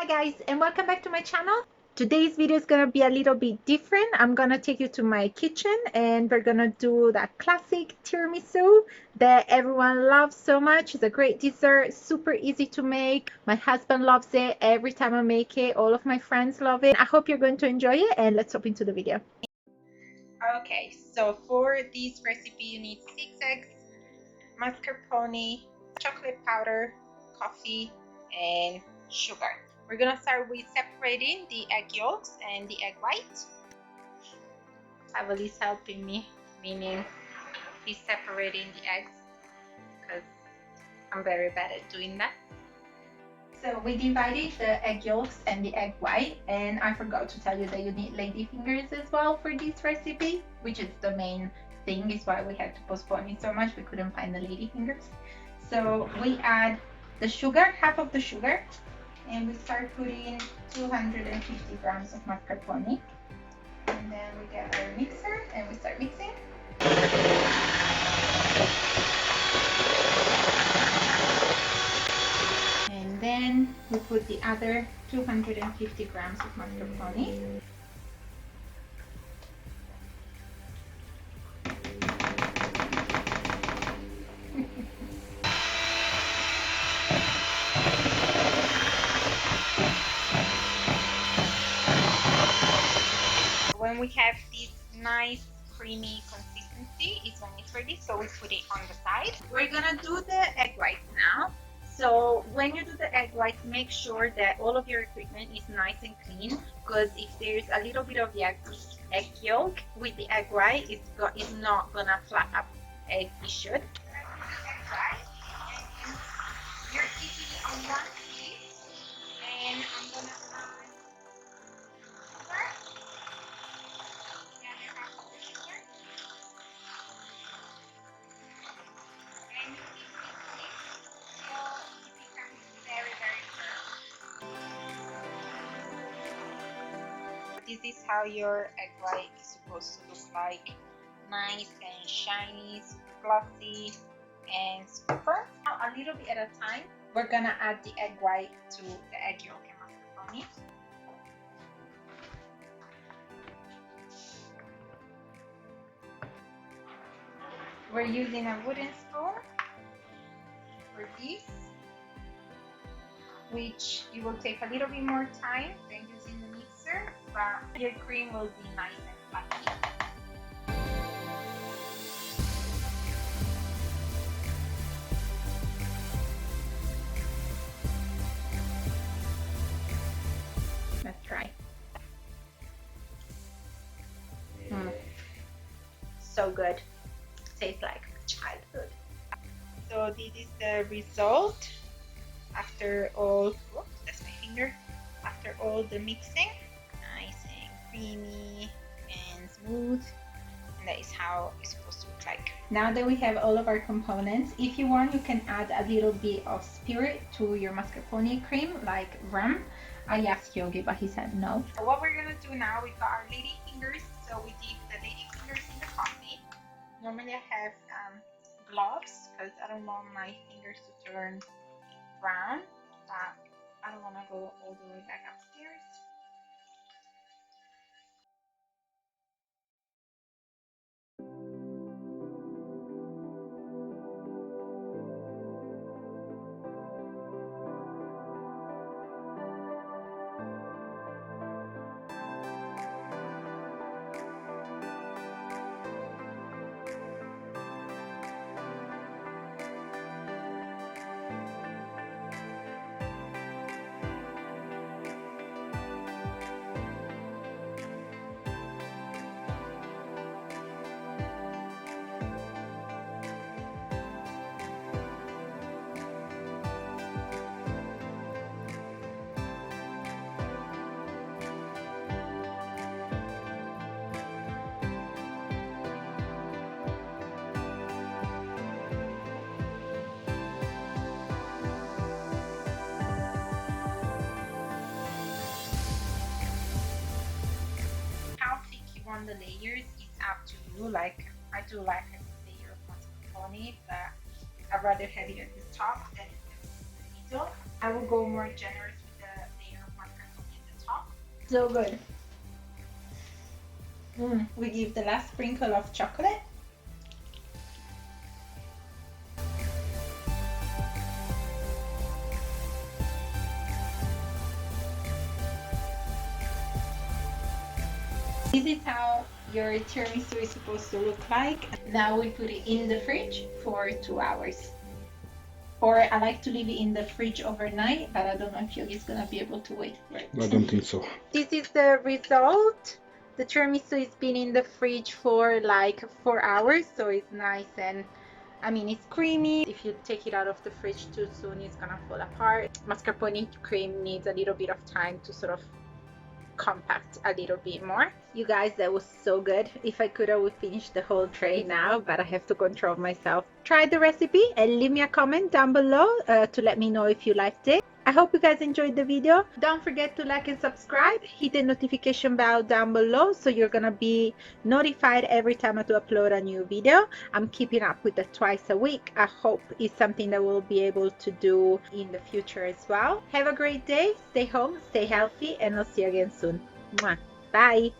guys, and welcome back to my channel. Today's video is gonna be a little bit different. I'm gonna take you to my kitchen and we're gonna do that classic tiramisu that everyone loves so much. It's a great dessert, super easy to make. My husband loves it every time I make it. All of my friends love it. I hope you're going to enjoy it, and let's hop into the video. Okay, so for this recipe you need 6 eggs, mascarpone, chocolate powder, coffee, and sugar. We're gonna start with separating the egg yolks and the egg white. Pavel is helping me, meaning he's separating the eggs because I'm very bad at doing that. So we divided the egg yolks and the egg white, and I forgot to tell you that you need lady fingers as well for this recipe, which is the main thing, is why we had to postpone it so much. We couldn't find the lady fingers. So we add the sugar, half of the sugar, and we start putting 250 grams of mascarpone, and then we get our mixer and we start mixing. And then we put the other 250 grams of mascarpone. When we have this nice creamy consistency is when it's ready, so we put it on the side. We're gonna do the egg whites now. So when you do the egg whites, make sure that all of your equipment is nice and clean, because if there's a little bit of the egg yolk with the egg white, it's not gonna flat up as it should. You're keeping it on one piece, and I'm gonna add sugar. This is how your egg white is supposed to look like. Nice and shiny, glossy, and super. Now, a little bit at a time, we're gonna add the egg white to the egg yolk and mascarpone. We're using a wooden spoon for this, which it will take a little bit more time than using the mixer, but your cream will be nice and fluffy. Let's try. So good. Tastes like childhood. So this is the result after all, oops, that's my finger, after all the mixing. Nice and creamy and smooth, and that is how it's supposed to look like. Now that we have all of our components, if you want, you can add a little bit of spirit to your mascarpone cream, like rum. I asked Yogi, but he said no. So what we're gonna do now, we've got our lady fingers, so we dip the lady fingers in the coffee. Normally I have gloves because I don't want my fingers to turn brown, but I don't want to go all the way back upstairs. On the layers, it's up to you. Like, I do like a layer of mascarpone, but I'd rather have it at the top than in the middle. I will go more generous with the layer of So good. We give the last sprinkle of chocolate. This is how your tiramisu is supposed to look like. Now we put it in the fridge for 2 hours. Or I like to leave it in the fridge overnight, but I don't know if Yogi's gonna be able to wait for it. I don't think so. This is the result. The tiramisu has been in the fridge for like 4 hours, so it's nice and I mean it's creamy. If you take it out of the fridge too soon, it's gonna fall apart. Mascarpone cream needs a little bit of time to sort of compact a little bit more. You guys, that was so good. If I could, I would finish the whole tray now, but I have to control myself. Try the recipe and leave me a comment down below to let me know if you liked it. I hope you guys enjoyed the video. Don't forget to like and subscribe. Hit the notification bell down below so you're gonna be notified every time I do upload a new video. I'm keeping up with it twice a week. I hope it's something that we'll be able to do in the future as well. Have a great day. Stay home, stay healthy, and I'll see you again soon. Mwah. Bye.